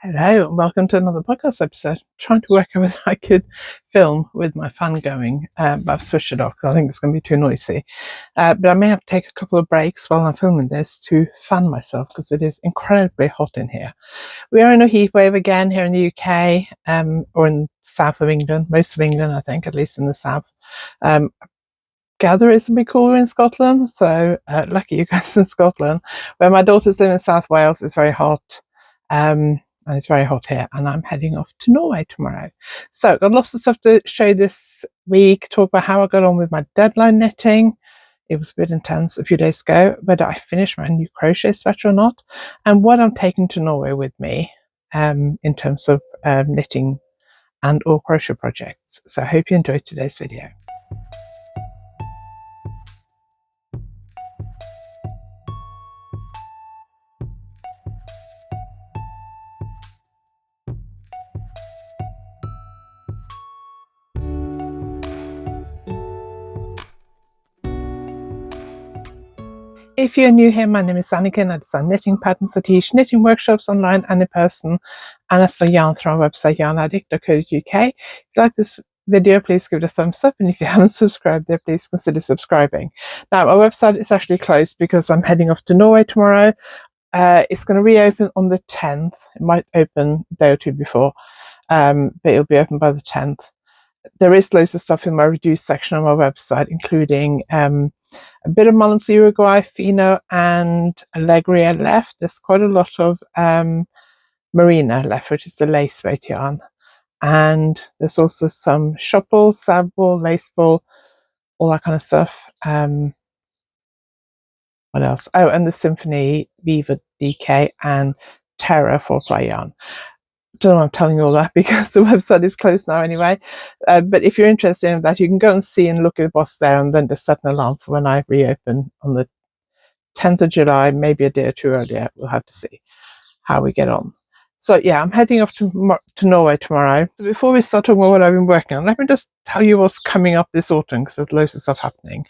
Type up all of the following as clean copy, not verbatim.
Hello and welcome to another podcast episode. Trying to work out whether I could film with my fan going, but I've switched it off because I think it's going to be too noisy. But I may have to take a couple of breaks while I'm filming this to fan myself because it is incredibly hot in here. We are in a heat wave again here in the UK, or in the south of England, most of England I think, at least in the south. Gather it's a bit cooler in Scotland, so lucky you guys in Scotland. Where my daughters live in South Wales, it's very hot. And it's very hot here, and I'm heading off to Norway tomorrow. So I've got lots of stuff to show this week, talk about how I got on with my deadline knitting. It was a bit intense a few days ago, whether I finished my new crochet sweater or not, and what I'm taking to Norway with me in terms of knitting and or crochet projects. So I hope you enjoyed today's video. If you're new here, my name is Anniken. I design knitting patterns. I teach knitting workshops online and in person, and I sell yarn through our website YarnAddict.co.uk. If you like this video, please give it a thumbs up, and if you haven't subscribed there, please consider subscribing. Now, our website is actually closed because I'm heading off to Norway tomorrow. It's going to reopen on the 10th. It might open a day or two before, but it'll be open by the 10th. There is loads of stuff in my reduced section on my website, including a bit of Mullins Uruguay, Fino and Allegria left. There's quite a lot of Marina left, which is the lace weight yarn. And there's also some shop ball, sab ball, lace ball, all that kind of stuff. What else? Oh, and the Symphony, Viva DK and Terra 4-ply yarn. Don't know why I'm telling you all that because the website is closed now anyway, but if you're interested in that, you can go and see and look at the box there, and then just set an alarm for when I reopen on the 10th of July, maybe a day or two earlier. We'll have to see how we get on. So yeah, I'm heading off to Norway tomorrow. So before we start talking about what I've been working on, let me just tell you what's coming up this autumn, because there's loads of stuff happening.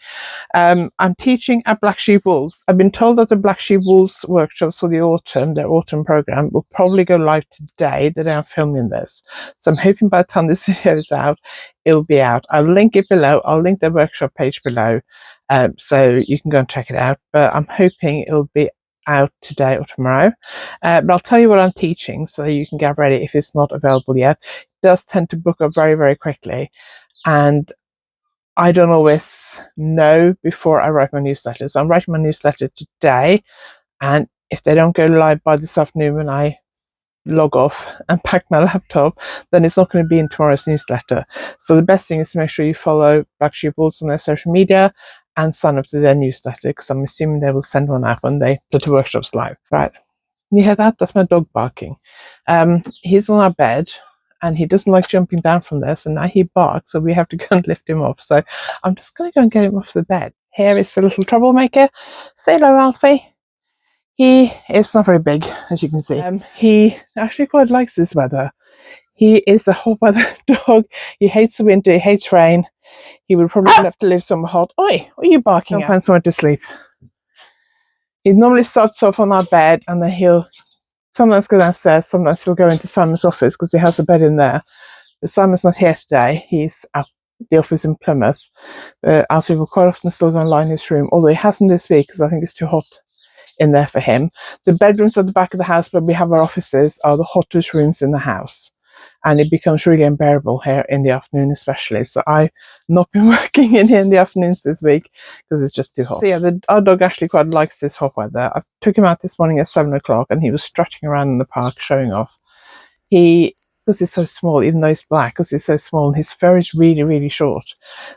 I'm teaching at Black Sheep Wools. I've been told that the Black Sheep Wools workshops for the autumn, their autumn program, will probably go live today, the day I'm filming this. So I'm hoping by the time this video is out, it'll be out. I'll link it below. I'll link the workshop page below, so you can go and check it out. But I'm hoping it'll be out today or tomorrow, but I'll tell you what I'm teaching so you can get ready if it's not available yet. It does tend to book up very, very quickly, and I don't always know before I write my newsletter. So I'm writing my newsletter today, and if they don't go live by this afternoon when I log off and pack my laptop, then it's not going to be in tomorrow's newsletter. So the best thing is to make sure you follow Black Sheep Wools on their social media and sign up to their newsletter, because I'm assuming they will send one out when they put the workshops live. Right, you hear that? That's my dog barking. He's on our bed and he doesn't like jumping down from there, so now he barks, so we have to go and lift him off. So I'm just going to go and get him off the bed. Here is the little troublemaker. Say hello, Alfie. He is not very big, as you can see. He actually quite likes this weather. He is a hot weather dog. He hates the winter, he hates rain. He would probably have to live somewhere hot. Oi, what are you barking at? Find somewhere to sleep. He normally starts off on our bed, and then he'll sometimes go downstairs, sometimes he'll go into Simon's office because he has a bed in there. But Simon's not here today. He's at the office in Plymouth. Alfie will quite often still go and lie in his room, although he hasn't this week because I think it's too hot in there for him. The bedrooms at the back of the house where we have our offices are the hottest rooms in the house, and it becomes really unbearable here in the afternoon especially. So I've not been working in here in the afternoons this week because it's just too hot. So yeah, our dog actually quite likes this hot weather. I took him out this morning at 7 o'clock and he was strutting around in the park showing off. Because he's so small, even though he's black, because he's so small, and his fur is really, really short.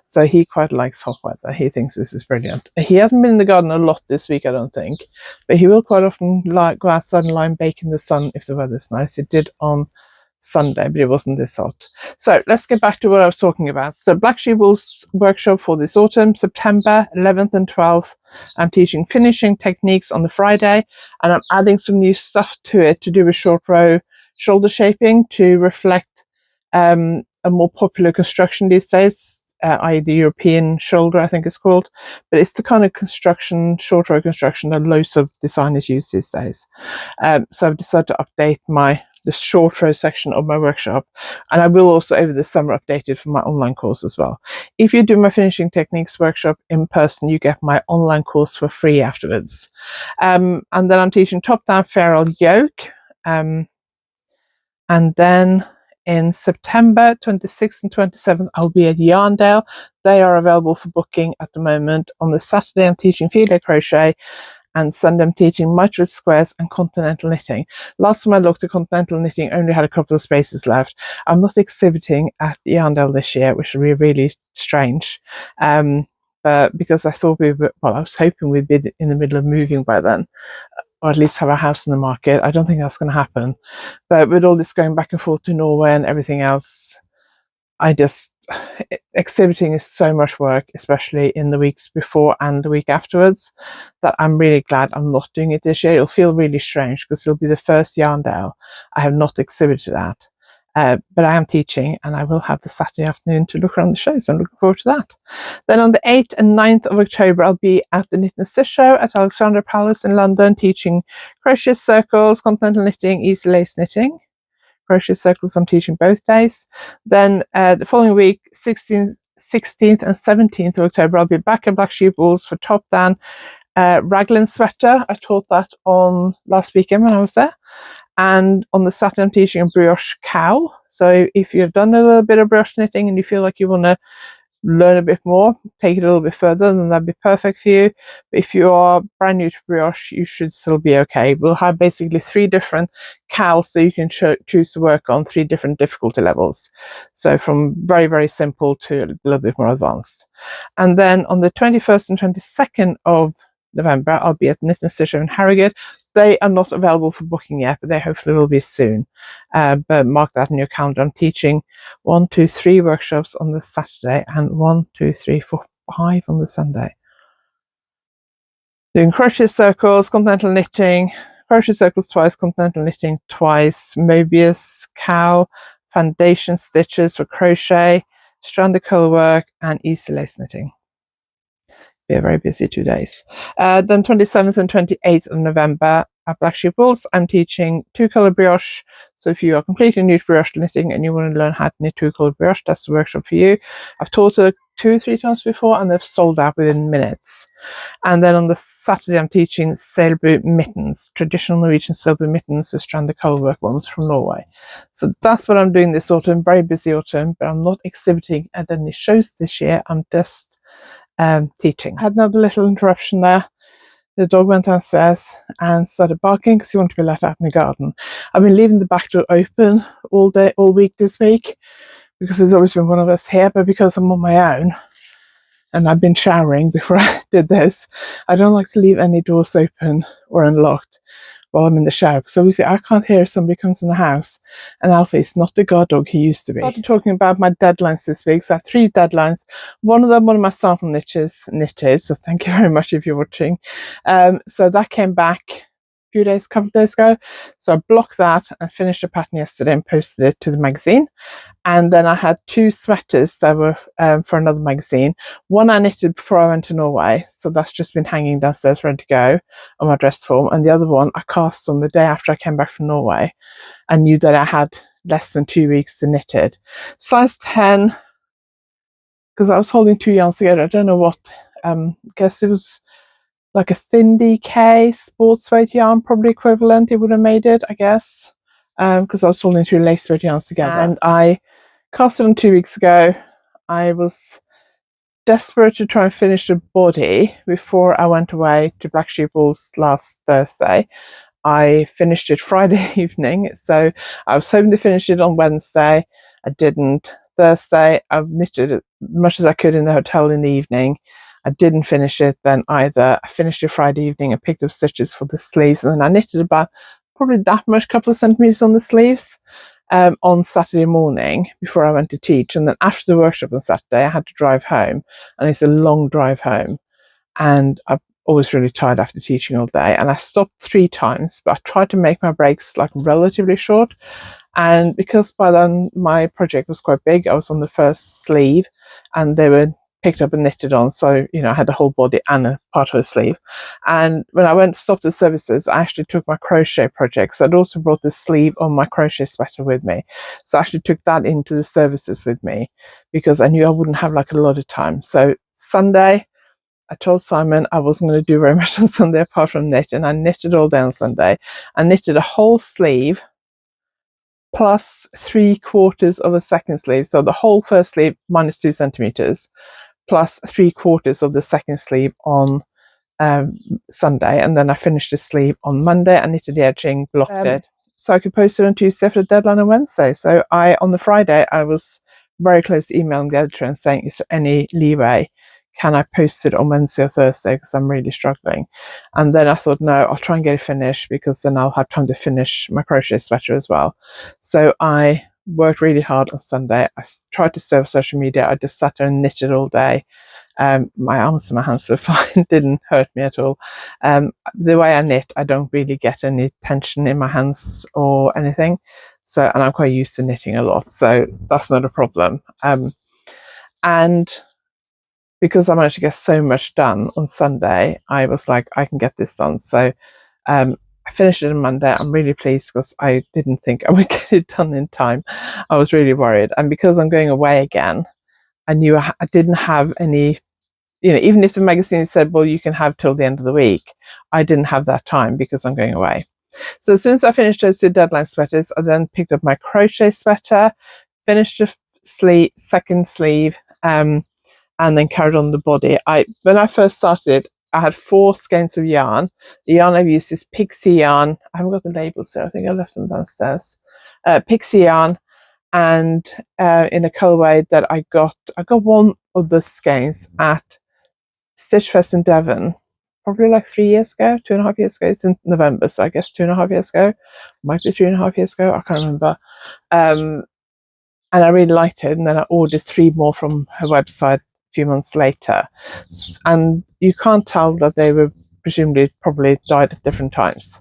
So he quite likes hot weather. He thinks this is brilliant. He hasn't been in the garden a lot this week, I don't think, but he will quite often go outside and lie and bake in the sun if the weather's nice. It did on Sunday, but it wasn't this hot. So let's get back to what I was talking about. So Black Sheep Wools workshop for this autumn, September 11th and 12th. I'm teaching finishing techniques on the Friday, and I'm adding some new stuff to it to do with short row shoulder shaping to reflect a more popular construction these days. i.e. the European shoulder, I think it's called, but it's the kind of construction, short row construction that loads of designers use these days. So I've decided to update the short row section of my workshop, and I will also over the summer update it for my online course as well. If you do my finishing techniques workshop in person, you get my online course for free afterwards. And then I'm teaching top down ferrule yoke, and then in September 26th and 27th I'll be at Yarndale. They are available for booking at the moment. On the Saturday I'm teaching filet crochet, and Sunday I'm teaching miter squares and continental knitting. Last time I looked at continental knitting, only had a couple of spaces left. I'm not exhibiting at Yarndale this year, which would be really strange. But because I thought I was hoping we'd be in the middle of moving by then, or at least have a house in the market. I don't think that's going to happen. But with all this going back and forth to Norway and everything else, exhibiting is so much work, especially in the weeks before and the week afterwards, that I'm really glad I'm not doing it this year. It'll feel really strange because it'll be the first Yarndale I have not exhibited at. But I am teaching, and I will have the Saturday afternoon to look around the show, so I'm looking forward to that. Then on the 8th and 9th of October, I'll be at the Knit and Stitch show at Alexadra Palace in London, teaching crochet circles, continental knitting, easy lace knitting. Crochet circles I'm teaching both days. Then the following week, 16th and 17th of October, I'll be back at Black Sheep Wools for top down raglan sweater. I taught that on last weekend when I was there. And on the Saturday, I'm teaching a brioche cowl. So if you've done a little bit of brioche knitting and you feel like you want to learn a bit more, take it a little bit further, then that'd be perfect for you. But if you are brand new to brioche, you should still be okay. We'll have basically 3 different cowls, so you can choose to work on 3 different difficulty levels. So from very, very simple to a little bit more advanced. And then on the 21st and 22nd of November, I'll be at Knit and Stitch in Harrogate. They are not available for booking yet, but they hopefully will be soon. But mark that in your calendar. I'm teaching 1, 2, 3 workshops on the Saturday, and 1, 2, 3, 4, 5 on the Sunday. Doing crochet circles, continental knitting, crochet circles twice, continental knitting twice, Mobius, cowl, foundation stitches for crochet, stranded colour work, and easy lace knitting. Be a very busy 2 days. Then 27th and 28th of November at Black Sheep Wools, I'm teaching 2-colour brioche. So if you are completely new to brioche knitting and you want to learn how to knit 2-colour brioche, that's the workshop for you. I've taught it 2 or 3 times before, and they've sold out within minutes. And then on the Saturday, I'm teaching sailboat mittens, traditional Norwegian sailboat mittens, the stranded colour work ones from Norway. So that's what I'm doing this autumn. Very busy autumn, but I'm not exhibiting at any shows this year. I'm just teaching. I had another little interruption there. The dog went downstairs and started barking because he wanted to be let out in the garden. I've been leaving the back door open all week this week, because there's always been one of us here, but because I'm on my own and I've been showering before I did this, I don't like to leave any doors open or unlocked while I'm in the shower, because obviously I can't hear if somebody comes in the house, and Alfie's not the guard dog he used to be. I started talking about my deadlines this week. So I have 3 deadlines. One of them, one of my sample knitted, so thank you very much if you're watching. So that came back a couple of days ago. So I blocked that and finished a pattern yesterday and posted it to the magazine. And then I had 2 sweaters that were for another magazine. One I knitted before I went to Norway, so that's just been hanging downstairs ready to go on my dress form. And the other one I cast on the day after I came back from Norway. I knew that I had less than 2 weeks to knit it. Size 10, because I was holding 2 yarns together. I don't know what, I guess it was like a thin DK sports weight yarn, probably equivalent. It would have made it, I guess, because I was holding 2 lace weight yarns together. And I cast it on 2 weeks ago. I was desperate to try and finish the body before I went away to Black Sheep Wools last Thursday. I finished it Friday evening, so I was hoping to finish it on Wednesday. I didn't. Thursday, I knitted as much as I could in the hotel in the evening. I didn't finish it then either. I finished it Friday evening and picked up stitches for the sleeves, and then I knitted about probably that much, couple of centimetres on the sleeves on Saturday morning before I went to teach. And then after the workshop on Saturday, I had to drive home, and it's a long drive home, and I'm always really tired after teaching all day. And I stopped 3 times, but I tried to make my breaks like relatively short. And because by then my project was quite big, I was on the first sleeve, and they were picked up and knitted on, so you know I had the whole body and a part of a sleeve. And when I went to stop the services, I actually took my crochet project, so I'd also brought the sleeve on my crochet sweater with me, so I actually took that into the services with me because I knew I wouldn't have like a lot of time. So Sunday, I told Simon I wasn't going to do very much on Sunday apart from knit, and I knitted all day on Sunday. I knitted a whole sleeve plus 3/4 of a second sleeve, so the whole first sleeve minus 2 centimeters plus 3/4 of the second sleeve on Sunday, and then I finished the sleeve on Monday. I knitted the edging, blocked it, so I could post it on Tuesday for the deadline on Wednesday. So on the Friday, I was very close to emailing the editor and saying, is there any leeway? Can I post it on Wednesday or Thursday, because I'm really struggling? And then I thought, no, I'll try and get it finished, because then I'll have time to finish my crochet sweater as well. So I worked really hard on Sunday. I tried to stay off social media. I just sat there and knitted all day. My arms and my hands were fine, didn't hurt me at all. The way I knit, I don't really get any tension in my hands or anything. So, and I'm quite used to knitting a lot, so that's not a problem. And because I managed to get so much done on Sunday, I was like, I can get this done. So I finished it on Monday. I'm really pleased because I didn't think I would get it done in time. I was really worried. And because I'm going away again, I knew I didn't have any, you know, even if the magazine said, well, you can have till the end of the week, I didn't have that time because I'm going away. So as soon as I finished those 2 deadline sweaters, I then picked up my crochet sweater, finished the second sleeve, and then carried on the body. When I first started, I had 4 skeins of yarn. The yarn I've used is Pixie yarn. I haven't got the labels there. I think I left them downstairs. Pixie yarn, and in a colorway that I got one of the skeins at Stitch Fest in Devon, probably like 3 years ago, 2.5 years ago. It's in November, so I guess 2.5 years ago. Might be 3.5 years ago. I can't remember. And I really liked it. And then I ordered 3 more from her website a few months later, and you can't tell that they were presumably probably dyed at different times.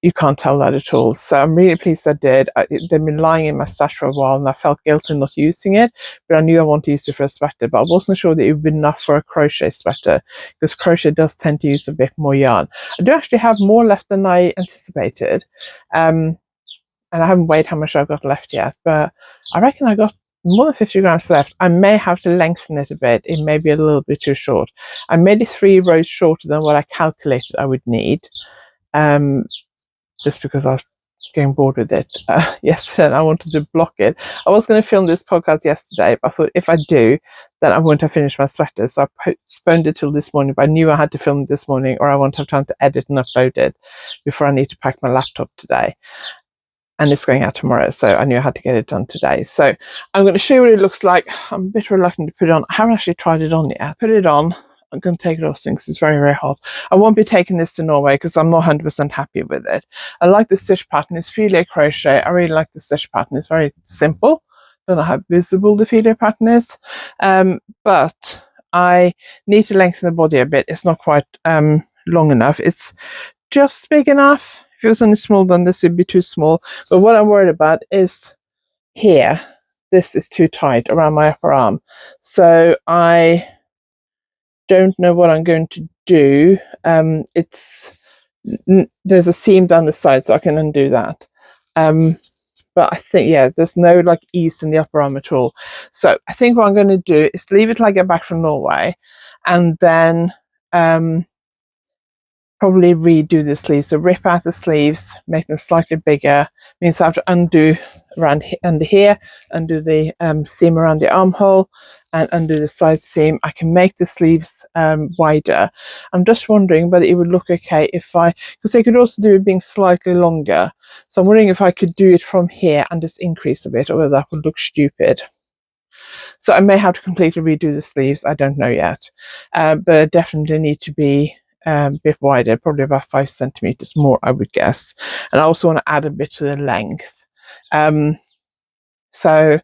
You can't tell that at all. So I'm really pleased I did. They've been lying in my stash for a while, and I felt guilty not using it, but I knew I wanted to use it for a sweater, but I wasn't sure that it would be enough for a crochet sweater, because crochet does tend to use a bit more yarn. I do actually have more left than I anticipated, and I haven't weighed how much I've got left yet, but I reckon I got more than 50 grams left. I may have to lengthen it a bit. It may be a little bit too short. I made it 3 rows shorter than what I calculated I would need, just because I was getting bored with it yesterday and I wanted to block it. I was going to film this podcast yesterday, but I thought if I do, then I won't have finished my sweater. So I postponed it till this morning, but I knew I had to film it this morning or I won't have time to edit and upload it before I need to pack my laptop today. And it's going out tomorrow, so I knew I had to get it done today. So I'm going to show you what it looks like. I'm a bit reluctant to put it on. I haven't actually tried it on yet. Put it on. I'm going to take it off soon because it's very, very hot. I won't be taking this to Norway because I'm not 100% happy with it. I like the stitch pattern. It's filet crochet. I really like the stitch pattern. It's very simple. Don't know how visible the filet pattern is, but I need to lengthen the body a bit. It's not quite long enough. It's just big enough. If it was only small, then this would be too small. But what I'm worried about is here. This is too tight around my upper arm. So I don't know what I'm going to do. There's a seam down the side, so I can undo that. But I think, yeah, there's no like ease in the upper arm at all. So I think what I'm going to do is leave it till I get back from Norway, and then probably redo the sleeves. So rip out the sleeves, make them slightly bigger. Means I have to undo around under here, undo the seam around the armhole, and undo the side seam. I can make the sleeves wider. I'm just wondering whether it would look okay if because they could also do it being slightly longer. So I'm wondering if I could do it from here and just increase a bit, or whether that would look stupid. So I may have to completely redo the sleeves. I don't know yet, but definitely need to be a bit wider, probably about 5 centimeters more, I would guess. And I also want to add a bit to the length. So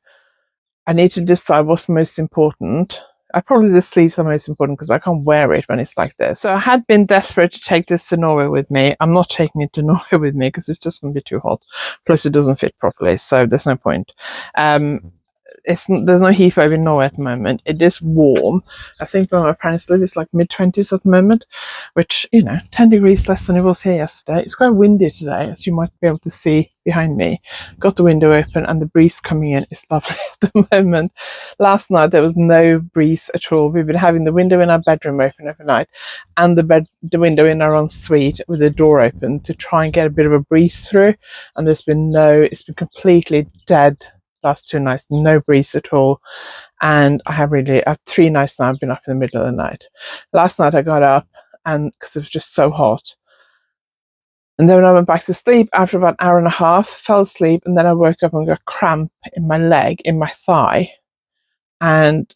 I need to decide what's most important. Probably the sleeves are most important because I can't wear it when it's like this. So I had been desperate to take this to Norway with me. I'm not taking it to Norway with me because it's just going to be too hot. Plus it doesn't fit properly, so there's no point. there's no heat wave in Norway at the moment. It is warm. I think where my parents live it's like mid-20s at the moment, which, you know, 10 degrees less than it was here yesterday. It's quite windy today, as you might be able to see behind me. Got the window open and the breeze coming in is lovely at the moment. Last night there was no breeze at all. We've been having the window in our bedroom open overnight and the window in our ensuite with the door open to try and get a bit of a breeze through, and it's been completely dead last 2 nights, no breeze at all. And I have 3 nights now I've been up in the middle of the night. Last night I got up and because it was just so hot, and then when I went back to sleep after about an hour and a half, fell asleep, and then I woke up and got a cramp in my leg, in my thigh, and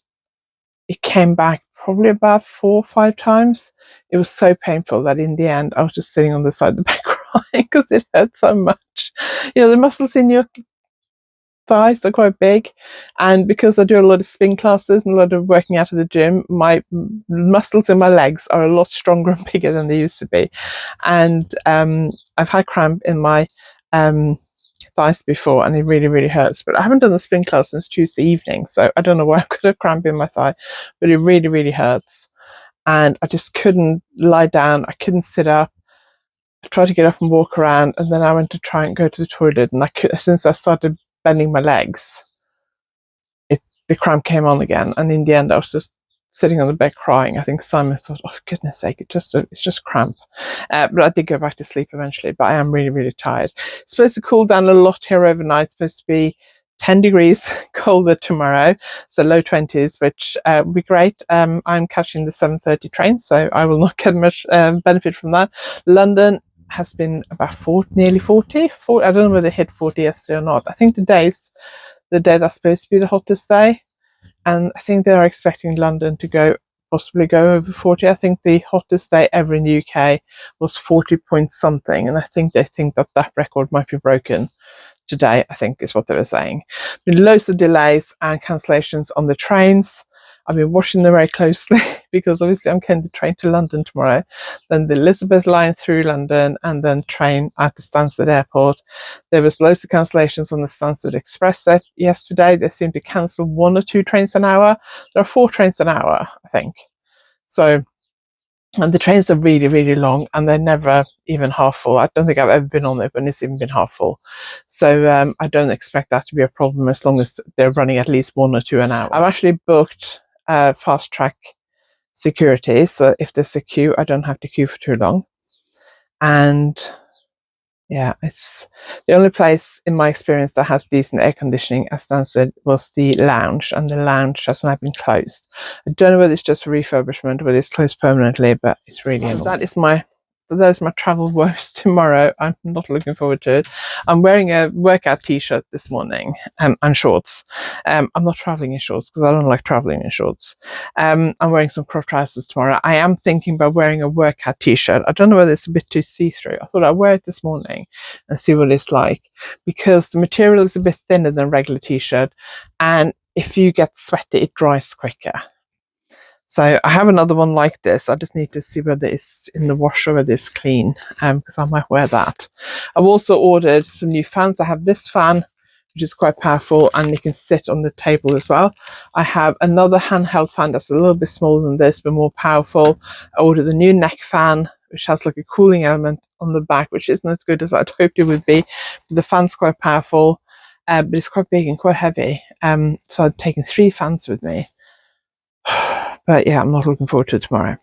it came back probably about 4 or 5 times. It was so painful that in the end I was just sitting on the side of the bed crying because it hurt so much. You know, the muscles in your thighs are quite big, and because I do a lot of spin classes and a lot of working out of the gym, my muscles in my legs are a lot stronger and bigger than they used to be. And I've had cramp in my thighs before, and it really hurts, but I haven't done the spin class since Tuesday evening, so I don't know why I've got a cramp in my thigh, but it really hurts, and I just couldn't lie down, I couldn't sit up. I tried to get up and walk around, and then I went to try and go to the toilet, and as soon as I started bending my legs, the cramp came on again, and in the end I was just sitting on the bed crying. I think Simon thought, oh, for goodness sake, it's just cramp. But I did go back to sleep eventually, but I am really tired. It's supposed to cool down a lot here overnight. It's supposed to be 10 degrees colder tomorrow, so low 20s, which will be great. I'm catching the 7:30 train, so I will not get much benefit from that. London has been about nearly 40. I don't know whether it hit 40 yesterday or not. I think today's the day that's supposed to be the hottest day, and I think they're expecting London to possibly go over 40. I think the hottest day ever in the UK was 40 point something, and I think they think that record might be broken today, I think is what they were saying. Been loads of delays and cancellations on the trains. I've been watching them very closely because obviously I'm getting the train to London tomorrow, then the Elizabeth line through London, and then train at the Stansted Airport. There was loads of cancellations on the Stansted Express yesterday. They seem to cancel 1 or 2 trains an hour. There are 4 trains an hour, I think. So, and the trains are really long, and they're never even half full. I don't think I've ever been on it when it's even been half full. So I don't expect that to be a problem as long as they're running at least 1 or 2 an hour. I've actually booked fast track security, so if there's a queue, I don't have to queue for too long. And yeah, it's the only place in my experience that has decent air conditioning, as Stan said, was the lounge, and the lounge has now been closed. I don't know whether it's just a refurbishment, whether it's closed permanently, but it's really annoying. That's my travel woes tomorrow. I'm not looking forward to it. I'm wearing a workout t-shirt this morning and shorts. I'm not traveling in shorts because I don't like traveling in shorts. I'm wearing some crop trousers tomorrow. I am thinking about wearing a workout t-shirt. I don't know whether it's a bit too see-through. I thought I'd wear it this morning and see what it's like, because the material is a bit thinner than a regular t-shirt, and if you get sweaty, it dries quicker. So I have another one like this. I just need to see whether it's in the washer or whether it's clean, because I might wear that. I've also ordered some new fans. I have this fan, which is quite powerful, and it can sit on the table as well. I have another handheld fan that's a little bit smaller than this, but more powerful. I ordered a new neck fan, which has like a cooling element on the back, which isn't as good as I'd hoped it would be. But the fan's quite powerful, but it's quite big and quite heavy. So I've taken 3 fans with me. But yeah, I'm not looking forward to tomorrow.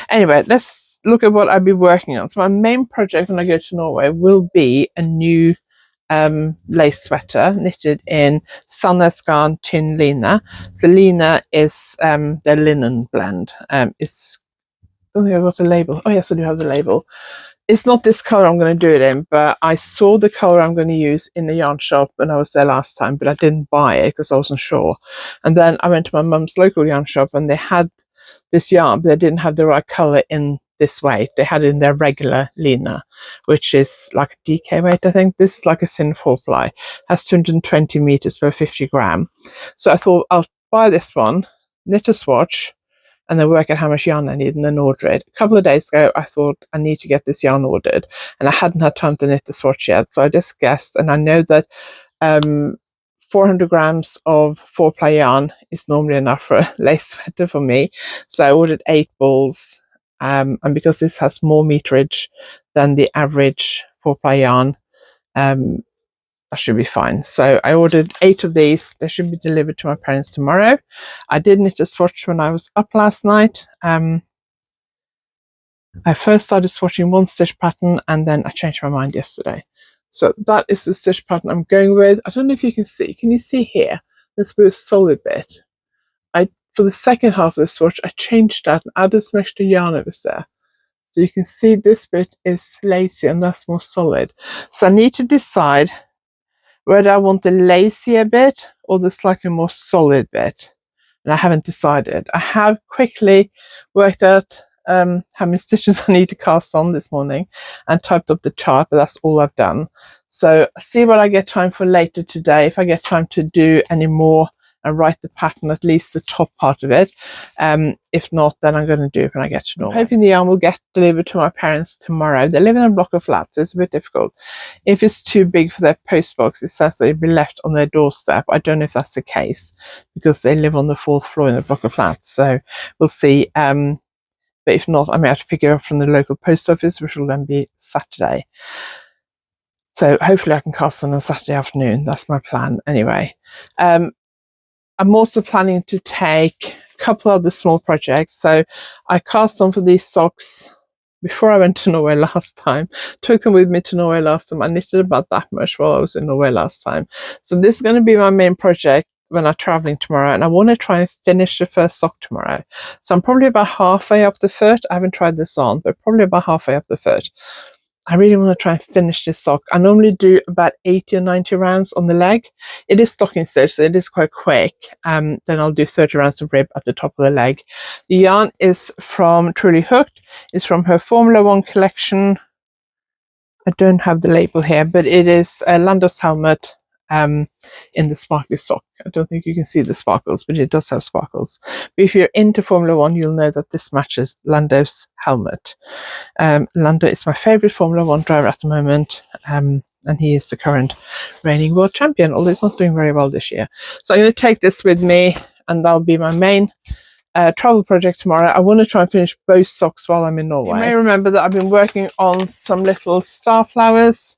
Anyway, let's look at what I'll be working on. So my main project when I go to Norway will be a new lace sweater knitted in Sandnesgarn Tynn Line. So Line is their linen blend. I don't think I've got a label. Oh yes, I do have the label. It's not this colour I'm going to do it in, but I saw the colour I'm going to use in the yarn shop when I was there last time, but I didn't buy it because I wasn't sure. And then I went to my mum's local yarn shop, and they had this yarn, but they didn't have the right colour in this weight. They had it in their regular Line, which is like a DK weight, I think. This is like a thin 4-ply. Has 220 meters per 50 gram. So I thought I'll buy this one, knit a swatch, and then work out how much yarn I need and then order it. A couple of days ago, I thought I need to get this yarn ordered, and I hadn't had time to knit the swatch yet. So I just guessed, and I know that 400 grams of 4-ply yarn is normally enough for a lace sweater for me. So I ordered 8 balls. And because this has more meterage than the average 4-ply yarn, that should be fine. So I ordered 8 of these. They should be delivered to my parents tomorrow. I did knit a swatch when I was up last night. I first started swatching one stitch pattern and then I changed my mind yesterday. So that is the stitch pattern I'm going with. I don't know if you can see. Can you see here? This bit is solid bit. For the second half of the swatch, I changed that and added some extra yarn over there. So you can see this bit is lacy and that's more solid. So I need to decide whether I want the lacier bit or the slightly more solid bit. And I haven't decided. I have quickly worked out how many stitches I need to cast on this morning and typed up the chart, but that's all I've done. So see what I get time for later today, if I get time to do any more and write the pattern, at least the top part of it. If not, then I'm going to do it when I get to Norway. I'm hoping the yarn will get delivered to my parents tomorrow. They live in a block of flats, so it's a bit difficult. If it's too big for their post box, it says that it'll be left on their doorstep. I don't know if that's the case because they live on the 4th floor in a block of flats, so we'll see. But if not, I may have to pick it up from the local post office, which will then be Saturday. So hopefully I can cast on Saturday afternoon. That's my plan anyway. I'm also planning to take a couple of the small projects. So I cast on for these socks before I went to Norway last time. Took them with me to Norway last time. I knitted about that much while I was in Norway last time. So this is going to be my main project when I'm traveling tomorrow, and I want to try and finish the first sock tomorrow. So I'm probably about halfway up the foot. I haven't tried this on, but probably about halfway up the foot. I really want to try and finish this sock. I normally do about 80 or 90 rounds on the leg. It is stocking stitch, so it is quite quick. Then I'll do 30 rounds of rib at the top of the leg. The yarn is from Truly Hooked. It's from her Formula 1 collection. I don't have the label here, but it is a Landos helmet in the sparkly sock. I don't think you can see the sparkles, but it does have sparkles. But if you're into Formula 1, you'll know that this matches Lando's helmet. Lando is my favourite Formula 1 driver at the moment, and he is the current reigning world champion, although he's not doing very well this year. So I'm going to take this with me, and that'll be my main travel project tomorrow. I want to try and finish both socks while I'm in Norway. You may remember that I've been working on some little star flowers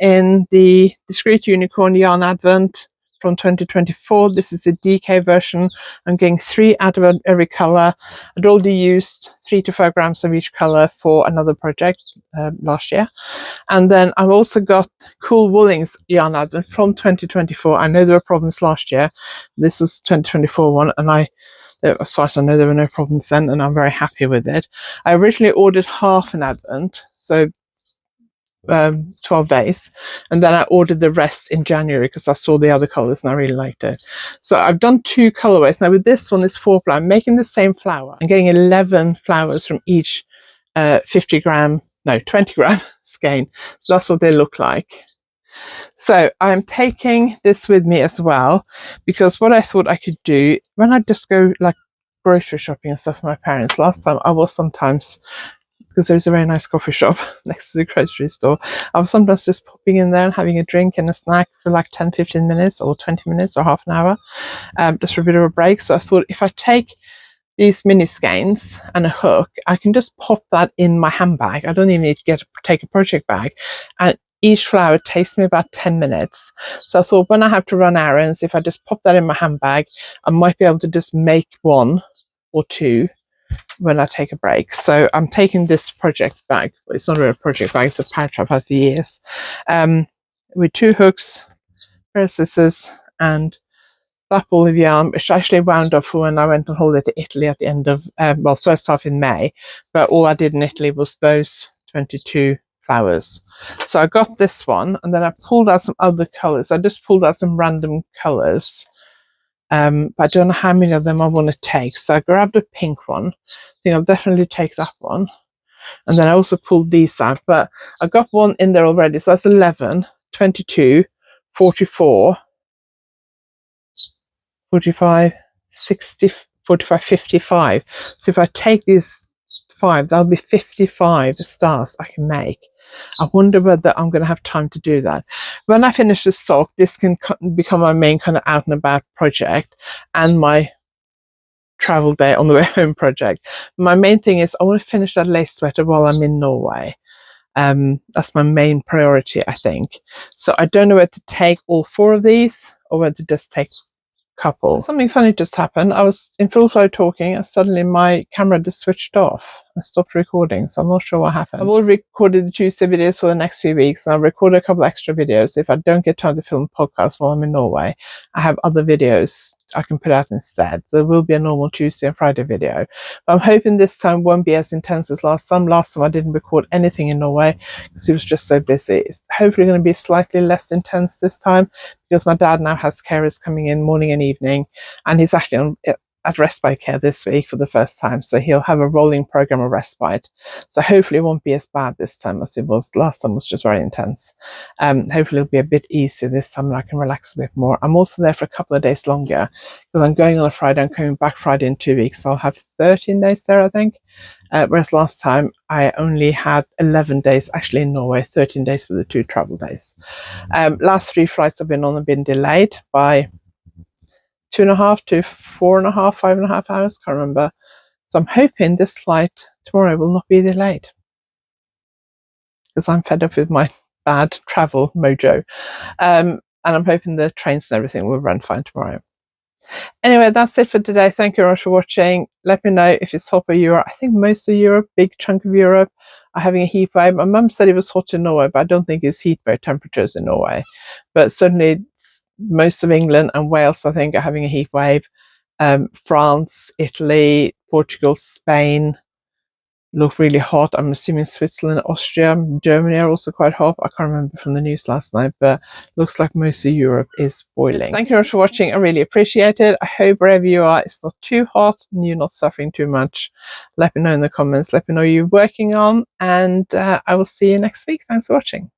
in the Discreet Unicorn Yarn Advent from 2024. This is the DK version. I'm getting 3 out of every colour. I'd already used 3 to 5 grams of each colour for another project last year. And then I've also got Cool Woolings Yarn Advent from 2024. I know there were problems last year. This was 2024 one, and as far as I know, there were no problems then, and I'm very happy with it. I originally ordered half an advent, so 12 days, and then I ordered the rest in January because I saw the other colours and I really liked it. So I've done 2 colorways. Now with this one, this 4-ply, I'm making the same flower. I'm getting 11 flowers from each 20 gram skein. So that's what they look like. So I'm taking this with me as well, because what I thought I could do when I just go like grocery shopping and stuff with my parents, last time I was sometimes, because there's a very nice coffee shop next to the grocery store, I was sometimes just popping in there and having a drink and a snack for like 10-15 minutes or 20 minutes or half an hour, just for a bit of a break. So I thought if I take these mini skeins and a hook, I can just pop that in my handbag. I don't even need to take a project bag, and each flower takes me about 10 minutes. So I thought when I have to run errands, if I just pop that in my handbag, I might be able to just make 1 or 2 when I take a break. So I'm taking this project bag. Well, it's not really a project bag, it's a pouch I've had for years, with 2 hooks, a pair of scissors, and that ball of yarn, which actually wound up for when I went on holiday to Italy at the end of, first half in May, but all I did in Italy was those 22 flowers. So I got this one, and then I pulled out some other colours. I just pulled out some random colours. But I don't know how many of them I want to take. So I grabbed a pink one. I think I'll definitely take that one. And then I also pulled these out, but I got one in there already. So that's 11, 22, 44, 45, 60, 45, 55. So if I take these 5, that'll be 55 stars I can make. I wonder whether I'm going to have time to do that. When I finish this sock, this can become my main kind of out and about project and my travel day on the way home project. My main thing is I want to finish that lace sweater while I'm in Norway. That's my main priority, I think. So I don't know whether to take all 4 of these or whether to just take couple. Something funny just happened. I was in full flow talking and suddenly my camera just switched off and stopped recording, so I'm not sure what happened. I've already recorded the Tuesday videos for the next few weeks, and I've recorded a couple extra videos. If I don't get time to film a podcast while I'm in Norway, I have other videos I can put out instead. There will be a normal Tuesday and Friday video, but I'm hoping this time won't be as intense as last time. Last time I didn't record anything in Norway because it was just so busy. It's hopefully going to be slightly less intense this time, because my dad now has carers coming in morning and evening, and he's actually at respite care this week for the first time, so he'll have a rolling program of respite. So hopefully it won't be as bad this time as it was last time. Was just very intense. Hopefully it'll be a bit easier this time and I can relax a bit more. I'm also there for a couple of days longer because I'm going on a Friday. I'm coming back Friday in 2 weeks, so I'll have 13 days there, I think. Whereas last time I only had 11 days actually in Norway, 13 days for the 2 travel days. Last 3 flights I've been on have been delayed by 2.5 to 4.5, 5.5 hours, can't remember. So I'm hoping this flight tomorrow will not be delayed, because I'm fed up with my bad travel mojo. And I'm hoping the trains and everything will run fine tomorrow. Anyway, that's it for today. Thank you very much for watching. Let me know if it's hot for Europe. I think most of Europe, big chunk of Europe, are having a heat wave. My mum said it was hot in Norway, but I don't think it's heat wave temperatures in Norway. But certainly most of England and Wales, I think, are having a heat wave. France, Italy, Portugal, Spain look really hot. I'm assuming Switzerland, Austria, Germany are also quite hot. I can't remember from the news last night, but looks like most of Europe is boiling. Yes, thank you very much for watching. I really appreciate it. I hope wherever you are, it's not too hot and you're not suffering too much. Let me know in the comments. Let me know what you're working on, and I will see you next week. Thanks for watching.